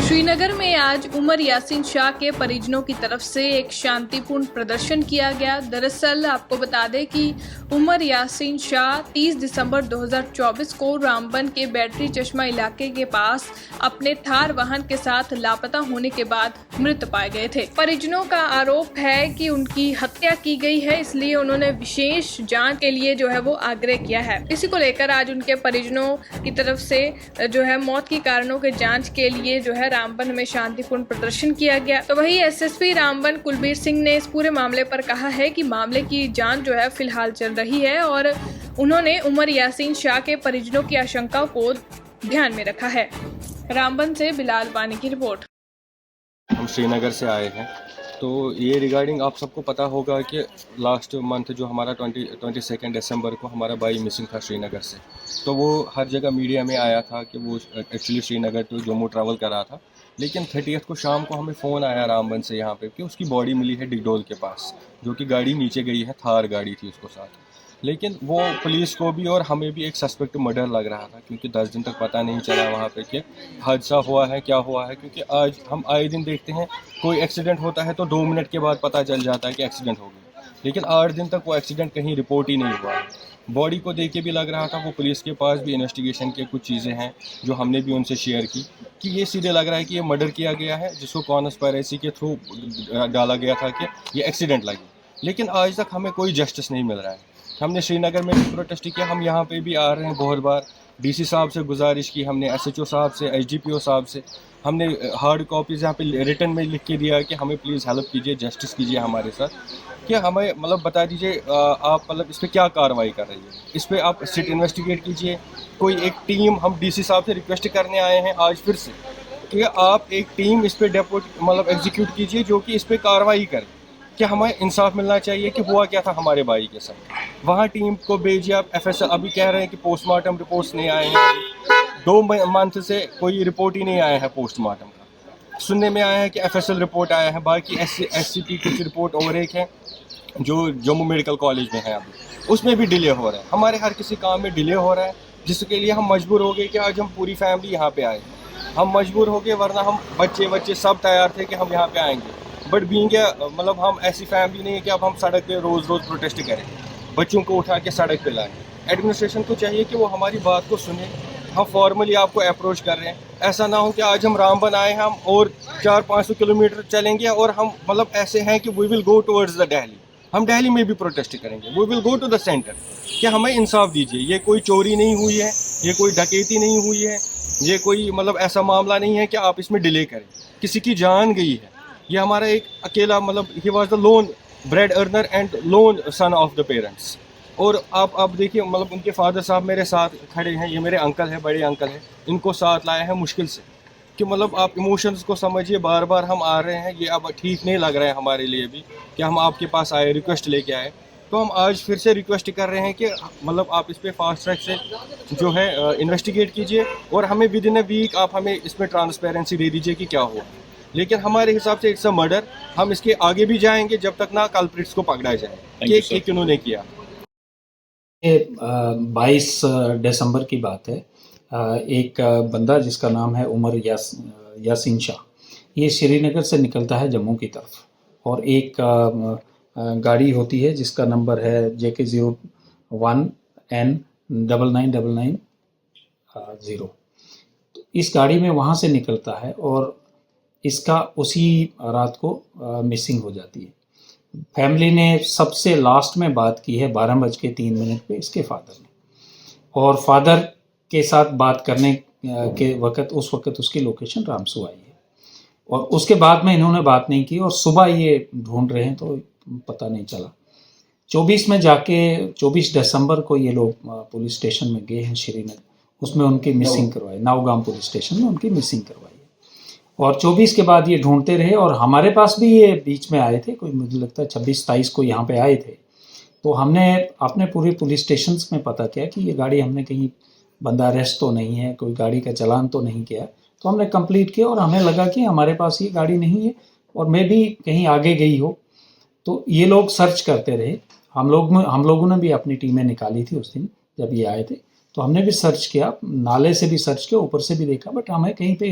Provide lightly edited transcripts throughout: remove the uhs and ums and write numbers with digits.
श्रीनगर में आज उमर यासीन शाह के परिजनों की तरफ से एक शांतिपूर्ण प्रदर्शन किया गया। दरअसल आपको बता दें कि उमर यासीन शाह 30 दिसंबर 2024 को रामबन के बैटरी चश्मा इलाके के पास अपने थार वाहन के साथ लापता होने के बाद मृत पाए गए थे। परिजनों का आरोप है कि उनकी हत्या की गई है, इसलिए उन्होंने विशेष जांच के लिए जो है वो आग्रह किया है। इसी को लेकर आज उनके परिजनों की तरफ से जो है मौत के कारणों के जांच के लिए जो है रामबन में शांतिपूर्ण प्रदर्शन किया गया। तो वही एसएसपी रामबन कुलबीर सिंह ने इस पूरे मामले पर कहा है कि मामले की जांच जो है फिलहाल चल रही है और उन्होंने उमर यासीन शाह के परिजनों की आशंकाओं को ध्यान में रखा है। रामबन से बिलाल वानी की रिपोर्ट। हम श्रीनगर से आए हैं, तो ये रिगार्डिंग आप सबको पता होगा कि लास्ट मंथ जो हमारा 22 दिसंबर को हमारा भाई मिसिंग था श्रीनगर से, तो वो हर जगह मीडिया में आया था कि वो actually Srinagar to Jammu travel कर रहा था। लेकिन 30 को शाम को हमें फ़ोन आया रामबन से यहाँ पे कि उसकी बॉडी मिली है डिगडोल के पास, जो कि गाड़ी नीचे गई है, थार गाड़ी थी उसको साथ। लेकिन वो पुलिस को भी और हमें भी एक सस्पेक्ट मर्डर लग रहा था, क्योंकि 10 दिन तक पता नहीं चला वहाँ पे कि हादसा हुआ है क्या हुआ है। क्योंकि आज हम आए दिन देखते हैं कोई एक्सीडेंट होता है तो 2 मिनट के बाद पता चल जाता है कि एक्सीडेंट हो गया, लेकिन 8 दिन तक वो एक्सीडेंट कहीं रिपोर्ट ही नहीं हुआ है। बॉडी को देख के भी लग रहा था वो पुलिस के पास भी इन्वेस्टिगेशन के कुछ चीज़ें हैं जो हमने भी उनसे शेयर की कि ये सीधे लग रहा है कि ये मर्डर किया गया है, जिसको कॉन्स्पिरेसी के थ्रू डाला गया था कि ये एक्सीडेंट लगी। लेकिन आज तक हमें कोई जस्टिस नहीं मिल रहा है। हमने श्रीनगर में भी प्रोटेस्ट किया, हम यहाँ पे भी आ रहे हैं बहुत बार। डीसी साहब से गुजारिश की हमने, एसएचओ साहब से, एसडीपीओ साहब से, हमने हार्ड कॉपीज़ यहाँ पे रिटन में लिख के दिया कि हमें प्लीज़ हेल्प कीजिए, जस्टिस कीजिए हमारे साथ, कि हमें मतलब बता दीजिए आप मतलब इस पर क्या कार्रवाई कर रही है, इस पर आप सिट इन्वेस्टिगेट कीजिए। कोई एक टीम, हम डीसी साहब से रिक्वेस्ट करने आए हैं आज फिर से कि आप एक टीम इस पर डेपोट मतलब एग्जीक्यूट कीजिए जो कि इस पर कार्रवाई करे कि हमें इंसाफ मिलना चाहिए कि हुआ क्या था हमारे भाई के साथ। वहाँ टीम को भेजिए आप। एफएसएल अभी कह रहे हैं कि पोस्टमार्टम रिपोर्ट्स नहीं आए हैं, 2 मंथ से कोई रिपोर्ट ही नहीं आया है पोस्टमार्टम का। सुनने में आया है कि एफएसएल रिपोर्ट आया है, बाकी एससीपी कुछ रिपोर्ट और एक है जो जम्मू मेडिकल कॉलेज में है, अभी उसमें भी डिले हो रहा है। हमारे हर किसी काम में डिले हो रहा है, जिसके लिए हम मजबूर हो गए कि आज हम पूरी फैमिली यहाँ पे आए। हम मजबूर हो गए, वरना हम बच्चे सब तैयार थे कि हम यहाँ पे आएंगे। बट बीइंग मतलब हम ऐसी फैमिली नहीं है कि अब हम सड़क पे रोज़ प्रोटेस्ट करें, बच्चों को उठा के सड़क पे लाएं। एडमिनिस्ट्रेशन को चाहिए कि वो हमारी बात को सुने। हम फॉर्मली आपको अप्रोच कर रहे हैं, ऐसा ना हो कि आज हम रामबन आए हम और 400-500 किलोमीटर चलेंगे और हम मतलब ऐसे हैं कि we will go towards the Delhi. हम दिल्ली में भी प्रोटेस्ट करेंगे, we will go to the centre कि हमें इंसाफ दीजिए। ये कोई चोरी नहीं हुई है, ये कोई डकैती नहीं हुई है, ये कोई मतलब ऐसा मामला नहीं है कि आप इसमें डिले करें। किसी की जान गई है। ये हमारा एक अकेला मतलब he was the loan bread earner and loan son of the parents. और आप देखिए मतलब उनके फादर साहब मेरे साथ खड़े हैं, ये मेरे अंकल हैं, बड़े अंकल हैं, इनको साथ लाया है मुश्किल से। कि मतलब आप इमोशंस को समझिए, बार बार हम आ रहे हैं, ये अब ठीक नहीं लग रहा है हमारे लिए भी कि हम आपके पास आए, रिक्वेस्ट लेके आए। तो हम आज फिर से रिक्वेस्ट कर रहे हैं कि मतलब आप इस पर फास्ट ट्रैक से जो है इन्वेस्टिगेट कीजिए और हमें विद इन अ वीक आप हमें इसमें ट्रांसपेरेंसी दे दीजिए कि क्या हुआ। लेकिन हमारे हिसाब से इट्स अ मर्डर। हम इसके आगे भी जाएंगे जब तक ना कल्प्रिट्स को पकड़ा जाए कि किन्होंने किया। 22 दिसंबर की बात है। एक बंदा जिसका नाम है उमर यासीन शाह, ये श्रीनगर से निकलता है जम्मू की तरफ, और एक गाड़ी होती है जिसका नंबर है JK01N9999 इस गाड़ी में वहाँ से निकलता है और इसका उसी रात को मिसिंग हो जाती है। फैमिली ने सबसे लास्ट में बात की है 12:03 पे इसके फादर ने, और फादर के साथ बात करने के उस वक्त उसकी लोकेशन रामसू आई है, और उसके बाद में इन्होंने बात नहीं की और सुबह ये ढूंढ रहे हैं तो पता नहीं चला। 24 दिसंबर को ये लोग पुलिस स्टेशन में गए हैं श्रीनगर, उसमें उनकी मिसिंग करवाई, नावगाम पुलिस स्टेशन में उनकी मिसिंग करवाई है। और 24 के बाद ये ढूंढते रहे और हमारे पास भी ये बीच में आए थे, कोई मुझे लगता है 26-27 को यहाँ पे आए थे। तो हमने अपने पूरे पुलिस स्टेशन में पता किया कि ये गाड़ी हमने कहीं बंदा अरेस्ट तो नहीं है, कोई गाड़ी का चालान तो नहीं किया। तो हमने कंप्लीट किया और हमें लगा कि हमारे पास ये गाड़ी नहीं है और मे भी कहीं आगे गई हो। तो ये लोग सर्च करते रहे। हम लोगों ने भी अपनी टीमें निकाली थी उस दिन जब ये आए थे, तो हमने भी सर्च किया, नाले से भी सर्च किया, ऊपर से भी देखा, बट हमें कहीं पे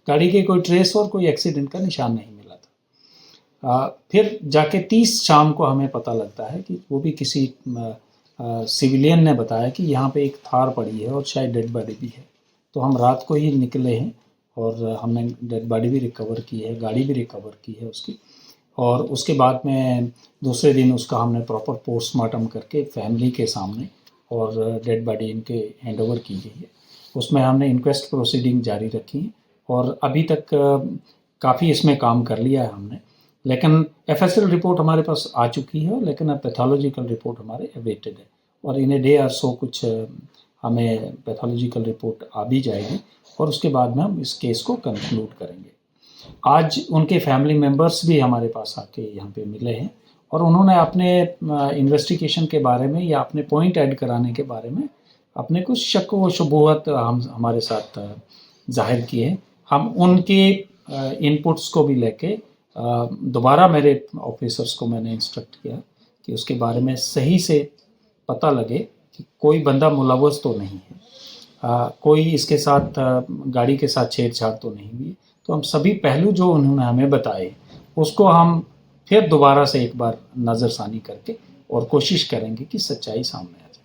गाड़ी के कोई ट्रेस और कोई एक्सीडेंट का निशान नहीं मिला था। फिर जाके 30 शाम को हमें पता लगता है कि वो भी किसी सिविलियन ने बताया कि यहाँ पे एक थार पड़ी है और शायद डेड बॉडी भी है। तो हम रात को ही निकले हैं और हमने डेड बॉडी भी रिकवर की है, गाड़ी भी रिकवर की है उसकी, और उसके बाद में दूसरे दिन उसका हमने प्रॉपर पोस्टमार्टम करके फैमिली के सामने और डेड बॉडी इनके हैंडओवर की गई है। उसमें हमने इंक्वेस्ट प्रोसीडिंग जारी रखी है और अभी तक काफ़ी इसमें काम कर लिया है हमने, लेकिन एफएसएल रिपोर्ट हमारे पास आ चुकी है, लेकिन अब पैथोलॉजिकल रिपोर्ट हमारे अवेटेड है और इन ए डे और सो कुछ हमें पैथोलॉजिकल रिपोर्ट आ भी जाएगी और उसके बाद में हम इस केस को कंक्लूड करेंगे। आज उनके फैमिली मेम्बर्स भी हमारे पास आके यहाँ पे मिले हैं और उन्होंने अपने इन्वेस्टिगेशन के बारे में या अपने पॉइंट ऐड कराने के बारे में अपने कुछ शक व शुबूहत हमारे साथ जाहिर किए हैं। हम उनके इनपुट्स को भी लेके दोबारा मेरे ऑफिसर्स को मैंने इंस्ट्रक्ट किया कि उसके बारे में सही से पता लगे कि कोई बंदा मुलव्वस तो नहीं है, कोई इसके साथ गाड़ी के साथ छेड़छाड़ तो नहीं हुई। तो हम सभी पहलू जो उन्होंने हमें बताए उसको हम फिर दोबारा से एक बार नज़रसानी करके और कोशिश करेंगे कि सच्चाई सामने आ जाए।